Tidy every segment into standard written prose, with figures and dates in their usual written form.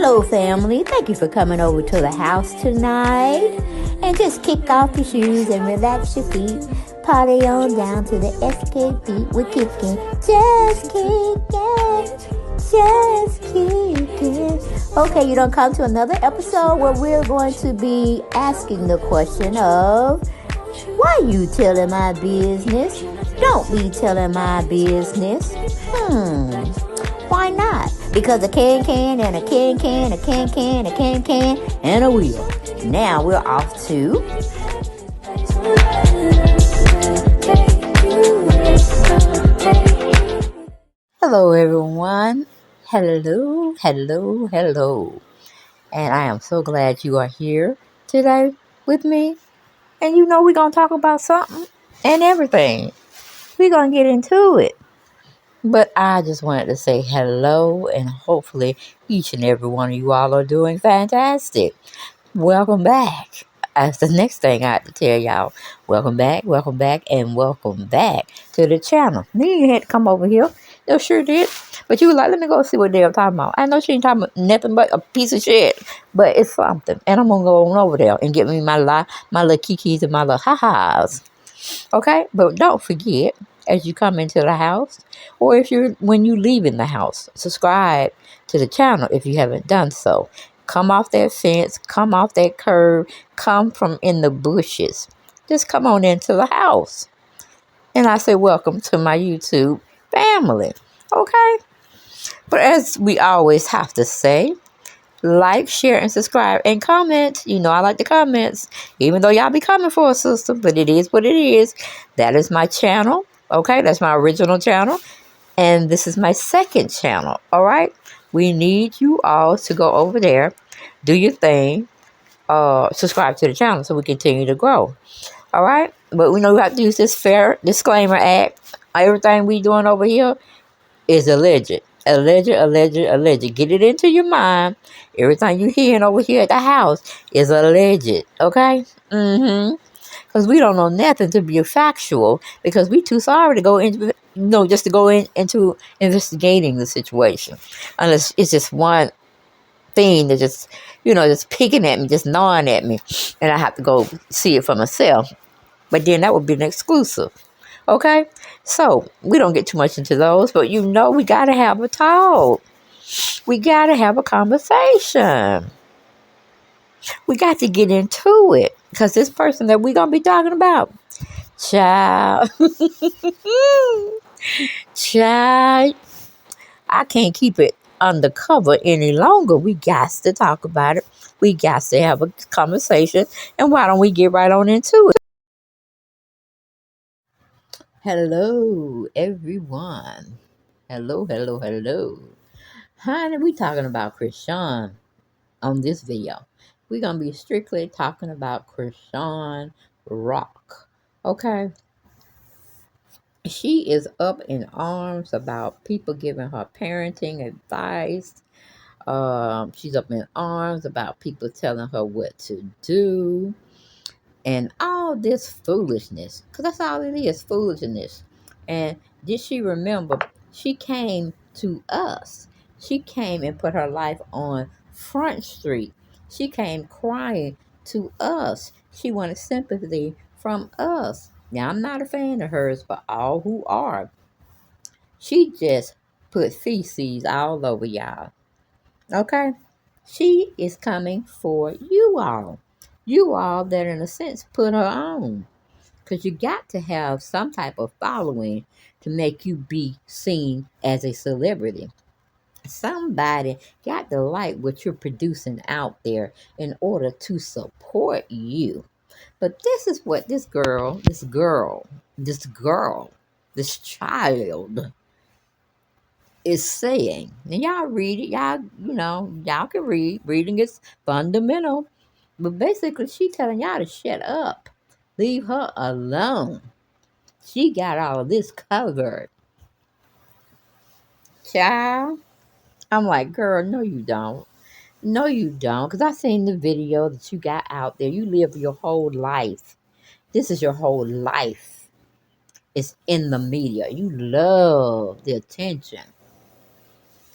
Hello, family. Thank you for coming over to the house tonight. And just kick off your shoes and relax your feet. Party on down to the SK beat. We're kicking. Just kicking. Just kicking. Okay, you don't come to another episode where we're going to be asking the question of, why you telling my business? Don't be telling my business. Why not? Because a can and a can, a can, and a wheel. Now we're off to... Hello, everyone. Hello. And I am so glad you are here today with me. And you know we're going to talk about something and everything. We're going to get into it. But I just wanted to say hello, and hopefully each and every one of you all are doing fantastic. Welcome back. That's the next thing I have to tell y'all. Welcome back, and welcome back to the channel. Then you had to come over here. No, sure did. But you were like, let me go see what they're talking about. I know she ain't talking about nothing but a piece of shit. But it's something. And I'm going to go on over there and get me my little kikis and my little ha-has. Okay? But don't forget, as you come into the house, or when you leave in the house, subscribe to the channel if you haven't done so. Come off that fence, come off that curb, come from in the bushes. Just come on into the house. And I say welcome to my YouTube family. Okay? But as we always have to say, like, share, and subscribe, and comment. You know I like the comments, even though y'all be coming for a sister, but it is what it is. That is my channel, okay? That's my original channel, and this is my second channel, all right? We need you all to go over there, do your thing, subscribe to the channel so we continue to grow, all right? But we know we have to use this fair disclaimer act. Everything we doing over here is alleged. Alleged. Get it into your mind. Everything you hearing over here at the house is alleged. Okay? Because we don't know nothing to be factual, because we too sorry to go into, just to go into investigating the situation. Unless it's just one thing that just picking at me, just gnawing at me, and I have to go see it for myself. But then that would be an exclusive. Okay? So, we don't get too much into those, but we got to have a talk. We got to have a conversation. We got to get into it, because this person that we're going to be talking about, child, I can't keep it undercover any longer. We got to talk about it. We got to have a conversation, and why don't we get right on into it? Hello, everyone. Hello. Honey, we talking about ChriseanRock on this video. We're going to be strictly talking about ChriseanRock. Okay? She is up in arms about people giving her parenting advice. She's up in arms about people telling her what to do. And all this foolishness, because that's all it is, foolishness. And did she remember, she came to us. She came and put her life on Front Street. She came crying to us. She wanted sympathy from us. Now, I'm not a fan of hers, but all who are. She just put feces all over y'all. Okay? She is coming for you all. You all that, in a sense, put her on. Because you got to have some type of following to make you be seen as a celebrity. Somebody got to like what you're producing out there in order to support you. But this is what this child is saying. And y'all read it. Y'all can read. Reading is fundamental. But basically, she telling y'all to shut up. Leave her alone. She got all of this covered. Child, I'm like, girl, no you don't. No you don't. Because I seen the video that you got out there. You live your whole life. This is your whole life. It's in the media. You love the attention.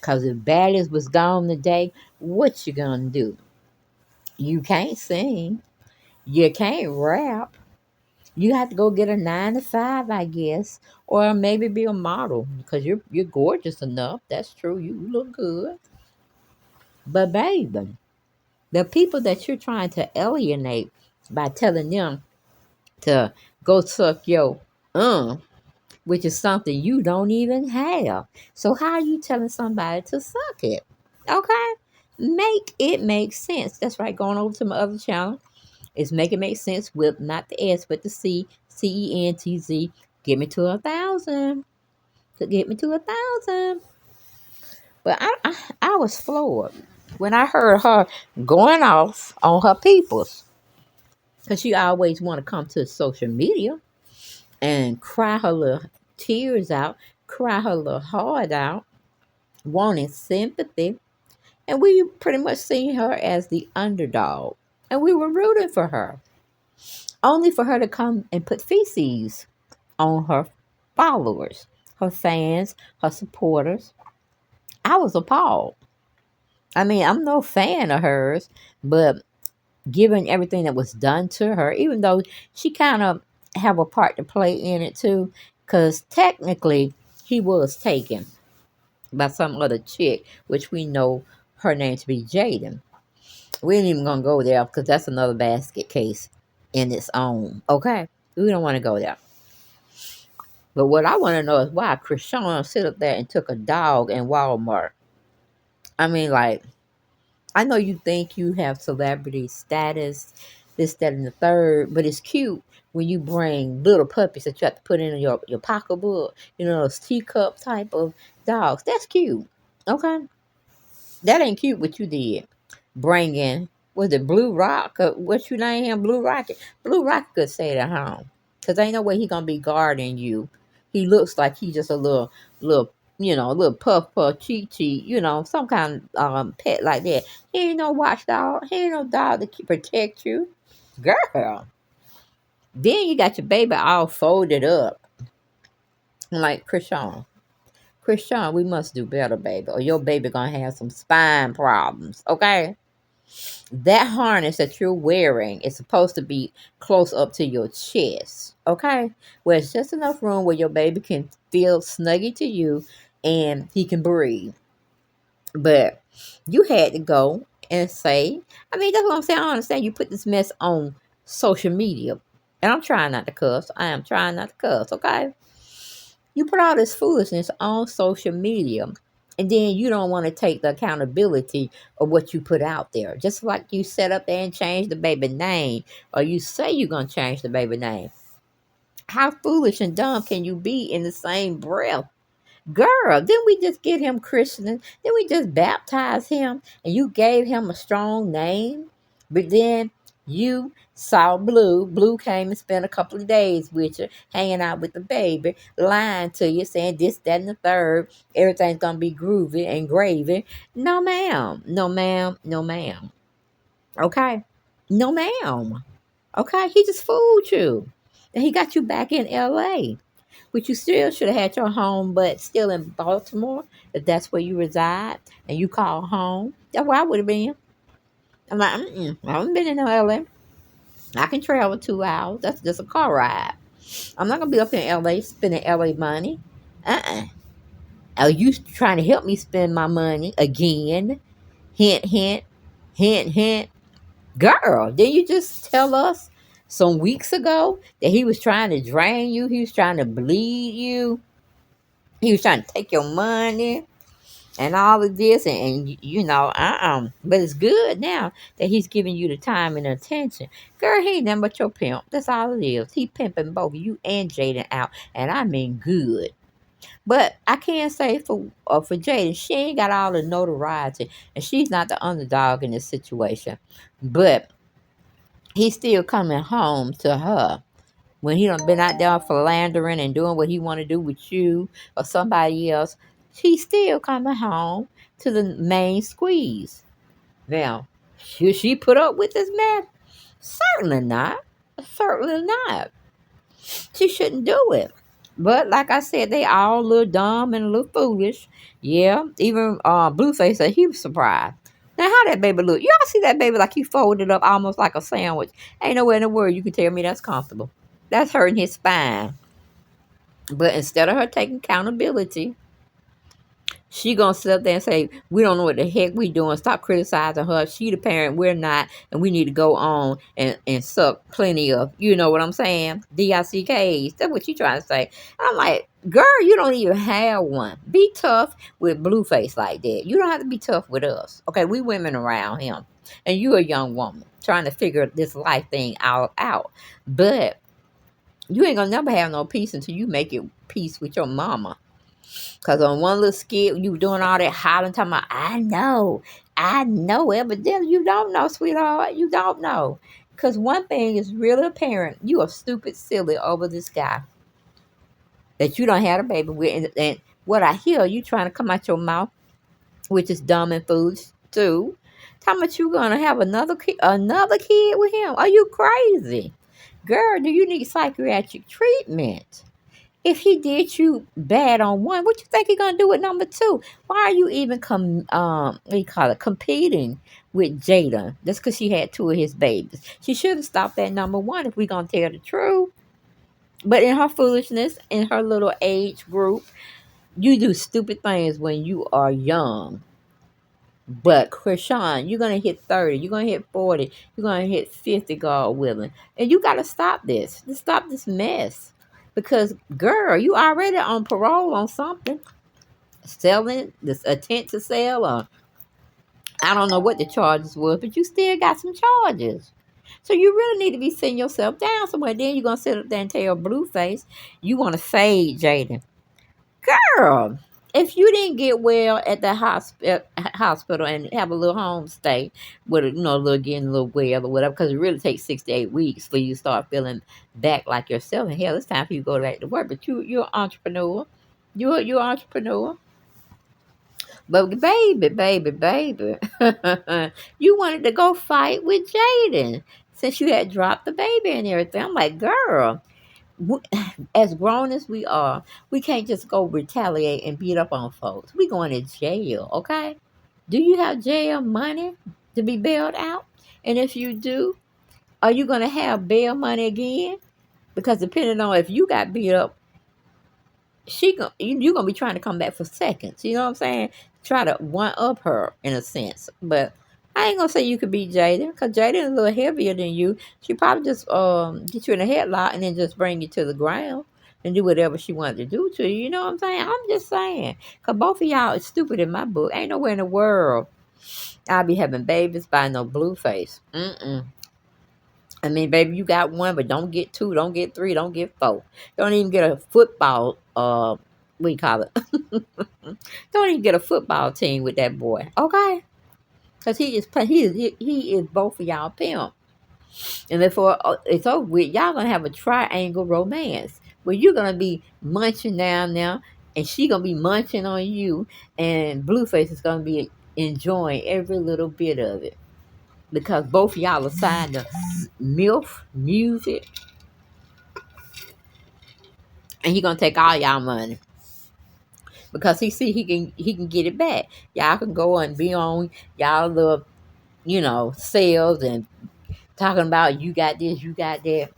Because if Ballis was gone today, what you gonna do? You can't sing. You can't rap. You have to go get a 9 to 5, I guess, or maybe be a model because you're gorgeous enough. That's true. You look good. But baby, the people that you're trying to alienate by telling them to go suck your which is something you don't even have. So how are you telling somebody to suck it? Okay? Make it make sense. That's right. Going over to my other channel. It's Make It Make Sense with not the S, but the C. CENTZ. Get me to 1,000. Get me to 1,000. But I was floored when I heard her going off on her peoples. Because she always want to come to social media and cry her little tears out, cry her little heart out, wanting sympathy. And we pretty much seen her as the underdog. And we were rooting for her. Only for her to come and put feces on her followers, her fans, her supporters. I was appalled. I mean, I'm no fan of hers, but given everything that was done to her, even though she kind of have a part to play in it too, because technically he was taken by some other chick, which we know her name to be Jaden. We ain't even gonna go there because that's another basket case in its own. Okay, we don't want to go there. But what I want to know is why Chrisean sit up there and took a dog in Walmart. I mean, like, I know you think you have celebrity status, this, that, and the third, but it's cute when you bring little puppies that you have to put in your pocketbook. You know, those teacup type of dogs. That's cute. Okay? That ain't cute what you did. Bringing, was it Blue Rock? What you name him? Blue Rocket. Blue Rocket could stay at home. Because ain't no way he going to be guarding you. He looks like he just a little, a little puff, cheat, some kind of pet like that. He ain't no watchdog. He ain't no dog to protect you. Girl. Then you got your baby all folded up. Like Chrisean. Chrisean, we must do better, baby. Or your baby going to have some spine problems. Okay? That harness that you're wearing is supposed to be close up to your chest, okay? Where it's just enough room where your baby can feel snuggy to you and he can breathe. But you had to go and say, I mean, that's what I'm saying. I understand you put this mess on social media. And I'm trying not to cuss. I am trying not to cuss, okay? You put all this foolishness on social media. And then you don't want to take the accountability of what you put out there. Just like you set up there and change the baby name. Or you say you're going to change the baby name. How foolish and dumb can you be in the same breath? Girl, didn't we just get him Christian? Didn't we just baptize him? And you gave him a strong name? But then you saw Blue. Blue came and spent a couple of days with you, hanging out with the baby, lying to you, saying this, that, and the third. Everything's going to be groovy and gravy. No, ma'am. No, ma'am. No, ma'am. Okay? No, ma'am. Okay? He just fooled you. And he got you back in L.A., which you still should have had your home, but still in Baltimore, if that's where you reside, and you call home. That's where I would have been. I'm like, I haven't been in LA. I can travel 2 hours. That's just a car ride. I'm not going to be up in LA spending LA money. Are you trying to help me spend my money again? Hint, hint, hint, hint. Girl, didn't you just tell us some weeks ago that he was trying to drain you? He was trying to bleed you. He was trying to take your money and all of this. But it's good now that he's giving you the time and attention. Girl, he ain't nothing but your pimp. That's all it is. He pimping both you and Jaden out. And I mean good. But I can't say for Jaden, she ain't got all the notoriety. And she's not the underdog in this situation. But he's still coming home to her. When he done been out there philandering and doing what he want to do with you or somebody else, he's still coming home to the main squeeze. Now, should she put up with this man? Certainly not. Certainly not. She shouldn't do it. But like I said, they all a little dumb and a little foolish. Yeah, even Blueface said he was surprised. Now, how that baby look? Y'all see that baby like he folded up almost like a sandwich? Ain't nowhere in the world you can tell me that's comfortable. That's hurting his spine. But instead of her taking accountability, she gonna sit up there and say, we don't know what the heck we doing. Stop criticizing her. She the parent, we're not, and we need to go on and suck plenty of, you know what I'm saying? DICKs. That's what she trying to say. I'm like, girl, you don't even have one. Be tough with Blueface like that. You don't have to be tough with us. Okay, we women around him. And you a young woman trying to figure this life thing out. But you ain't gonna never have no peace until you make it peace with your mama. Because on one little skit, you were doing all that hollering, talking about, I know, evidently you don't know, sweetheart, you don't know. Because one thing is really apparent, you are stupid silly over this guy that you don't have a baby with. And what I hear, you trying to come out your mouth, which is dumb and foolish too. Talking about you going to have another kid with him. Are you crazy? Girl, do you need psychiatric treatment? If he did you bad on one, what you think he gonna do with number two? Why are you even competing with Jada? Just because she had two of his babies. She should have stopped at number one if we gonna tell the truth. But in her foolishness, in her little age group, you do stupid things when you are young. But Chrisean, you're gonna hit 30, you're gonna hit 40, you're gonna hit 50, God willing. And you gotta stop this. Just stop this mess. Because girl, you already on parole on something. Selling this attempt to sell, or I don't know what the charges was, but you still got some charges. So you really need to be sitting yourself down somewhere. Then you're gonna sit up there and tell Blueface you wanna fade Jaden. Girl, if you didn't get well at the hospital and have a little home stay with a little getting a little well or whatever, because it really takes 6 to 8 weeks for you to start feeling back like yourself. And hell, it's time for you to go back to work. But you're an entrepreneur. You're an entrepreneur. But baby, you wanted to go fight with Jaden since you had dropped the baby and everything. I'm like, girl, as grown as we are, we can't just go retaliate and beat up on folks. We going to jail, okay? Do you have jail money to be bailed out? And if you do, are you going to have bail money again? Because depending on if you got beat up, you're going to be trying to come back for seconds. You know what I'm saying? Try to one up her in a sense. But I ain't gonna say you could beat Jaden, because Jaden is a little heavier than you. She probably just get you in a headlock and then just bring you to the ground and do whatever she wanted to do to you. You know what I'm saying? I'm just saying, because both of y'all is stupid in my book. Ain't nowhere in the world I'll be having babies by no Blueface. I mean, baby, you got one, but don't get two, don't get three, don't get four. Don't even get a football, what do you call it? Don't even get a football team with that boy, okay? Because he is both of y'all pimp. And before it's over with, y'all going to have a triangle romance where you're going to be munching down now, and she going to be munching on you, and Blueface is going to be enjoying every little bit of it. Because both of y'all are signed to MILF music, and he gonna take all y'all money because he see he can get it back. Y'all can go and be on y'all little sales and talking about you got this, you got that,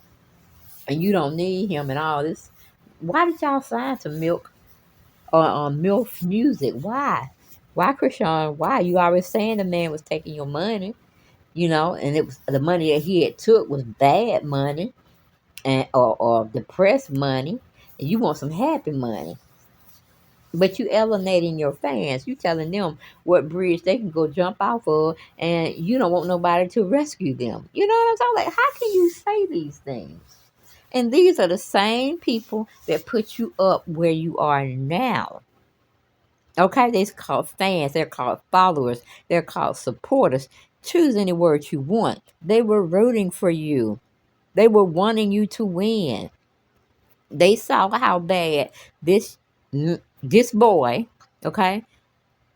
and you don't need him and all this. Why did y'all sign to Milk or MILF music? Why? Why, Chrisean? Why? You always saying the man was taking your money, and it was the money that he had took was bad money and or depressed money, and you want some happy money. But you alienating your fans. You telling them what bridge they can go jump off of, and you don't want nobody to rescue them. You know what I'm saying? Like, how can you say these things? And these are the same people that put you up where you are now. Okay, they're called fans. They're called followers. They're called supporters. Choose any word you want. They were rooting for you. They were wanting you to win. They saw how bad this boy, okay,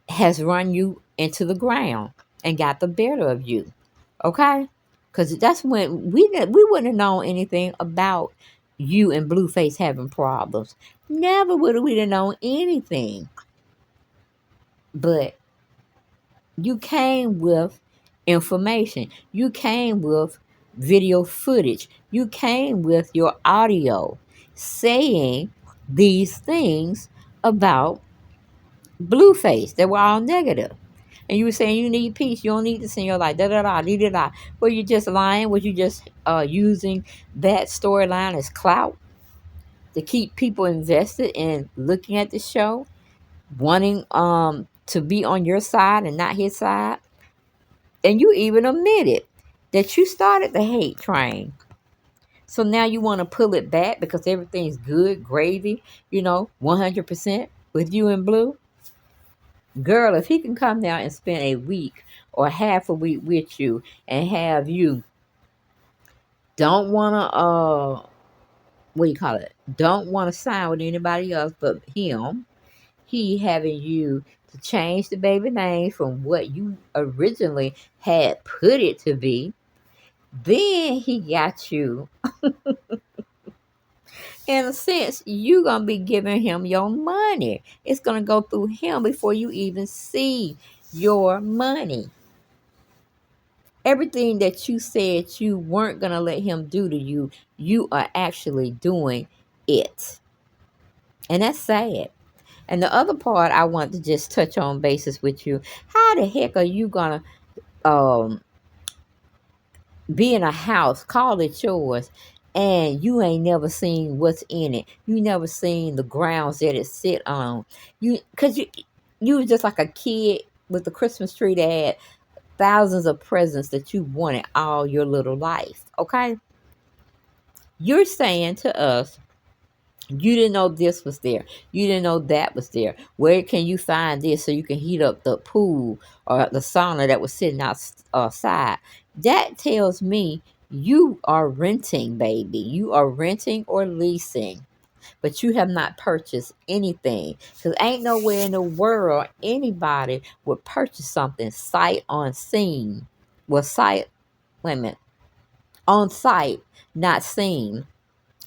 has run you into the ground and got the better of you, okay? Because that's when we wouldn't have known anything about you and Blueface having problems. Never would we have known anything. But you came with information. You came with video footage. You came with your audio saying these things about Blueface that were all negative. And you were saying you need peace. You don't need this in your life. Da da da da da da. Were you just lying? Was you just using that storyline as clout to keep people invested in looking at the show, wanting to be on your side and not his side? And you even admitted that you started the hate train. So now you want to pull it back because everything's good, gravy, 100% with you and Blue? Girl, if he can come down and spend a week or half a week with you and have you don't want to, what do you call it? Don't want to sign with anybody else but him. He having you to change the baby name from what you originally had put it to be. Then he got you. In a sense, you going to be giving him your money. It's going to go through him before you even see your money. Everything that you said you weren't going to let him do to you, you are actually doing it. And that's sad. And the other part I want to just touch on basis with you. How the heck are you going to be in a house, call it yours, and you ain't never seen what's in it? You never seen the grounds that it sit on. You was just like a kid with the Christmas tree that had thousands of presents that you wanted all your little life. Okay? You're saying to us, you didn't know this was there. You didn't know that was there. Where can you find this so you can heat up the pool or the sauna that was sitting outside? That tells me you are renting, baby. You are renting or leasing, but you have not purchased anything. Because ain't nowhere in the world anybody would purchase something sight unseen. Well, wait a minute, on site, not seen.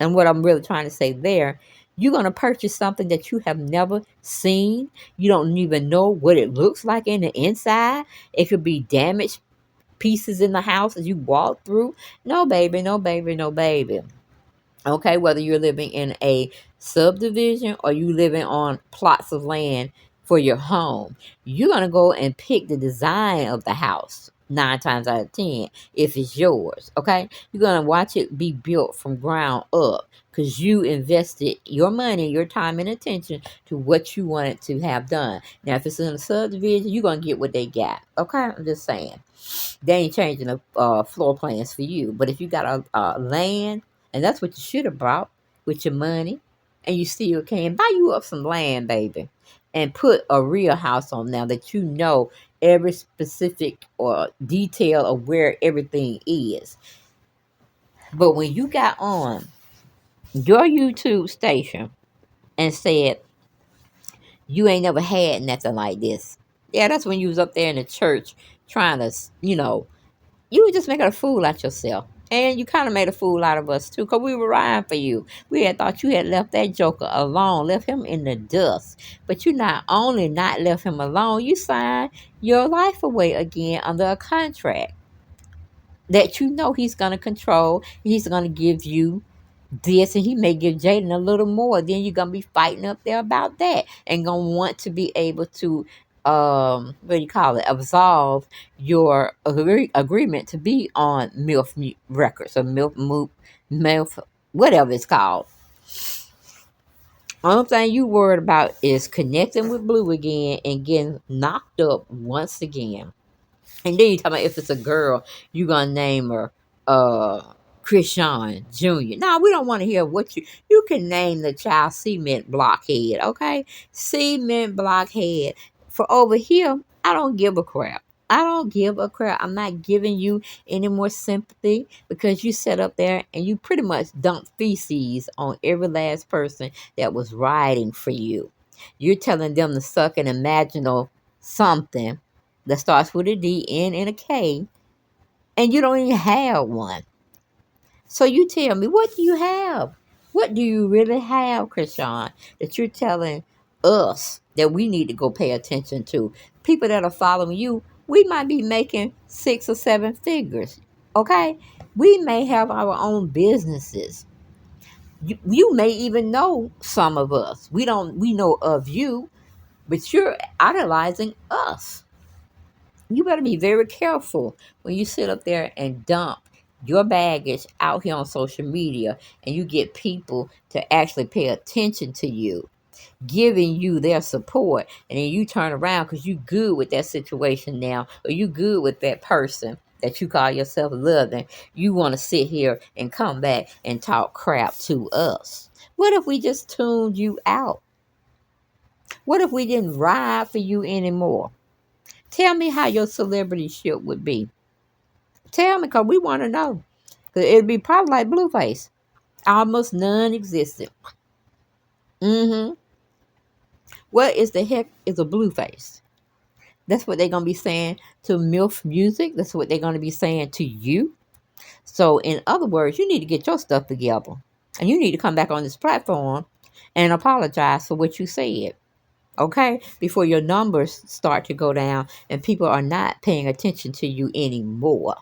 And what I'm really trying to say there, you're going to purchase something that you have never seen. You don't even know what it looks like in the inside. It could be damaged pieces in the house as you walk through. No, baby, no, baby, no, baby. Okay, whether you're living in a subdivision or you living on plots of land for your home, you're going to go and pick the design of the house 9 times out of 10 if it's yours. Okay, you're going to watch it be built from ground up because you invested your money, your time, and attention to what you wanted to have done. Now, if it's in a subdivision, you're going to get what they got. Okay, I'm just saying. They ain't changing the floor plans for you. But if you got a land, and that's what you should have brought with your money, and you still can, buy you up some land, baby, and put a real house on now that you know every specific or detail of where everything is. But when you got on your YouTube station and said you ain't never had nothing like this, yeah, that's when you was up there in the church trying to, you were just making a fool out yourself. And you kind of made a fool out of us, too, because we were riding for you. We had thought you had left that joker alone, left him in the dust. But you not only not left him alone, you signed your life away again under a contract that you know he's going to control. He's going to give you this, and he may give Jaden a little more. Then you're going to be fighting up there about that and going to want to be able to what do you call it, absolve your agreement to be on MILF records or MILF, whatever it's called. Only thing you worried about is connecting with Blue again and getting knocked up once again. And then you talk about if it's a girl, you gonna name her Chrisean Jr. No, we don't want to hear what you can name the child Cement Blockhead, okay? Cement Blockhead. For over here, I don't give a crap. I don't give a crap. I'm not giving you any more sympathy because you sat up there and you pretty much dumped feces on every last person that was riding for you. You're telling them to suck an imaginal something that starts with a D, N, and a K, and you don't even have one. So you tell me, what do you have? What do you really have, Chrisean, that you're telling us that we need to go pay attention to? People that are following you, we might be making 6 or 7 figures. Okay? We may have our own businesses. You may even know some of us. We know of you, but you're idolizing us. You better be very careful when you sit up there and dump your baggage out here on social media and you get people to actually pay attention to you, giving you their support, and then you turn around because you good with that situation now, or you good with that person that you call yourself loving. You want to sit here and come back and talk crap to us. What if we just tuned you out? What if we didn't ride for you anymore? Tell me how your celebrityship would be. Tell me, because we want to know. 'Cause it'd be probably like Blueface. Almost non-existent. Mm-hmm. What is the heck is a Blueface? That's what they're going to be saying to MILF Music. That's what they're going to be saying to you. So, in other words, you need to get your stuff together. And you need to come back on this platform and apologize for what you said. Okay? Before your numbers start to go down and people are not paying attention to you anymore.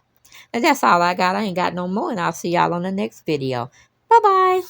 And that's all I got. I ain't got no more. And I'll see y'all on the next video. Bye-bye.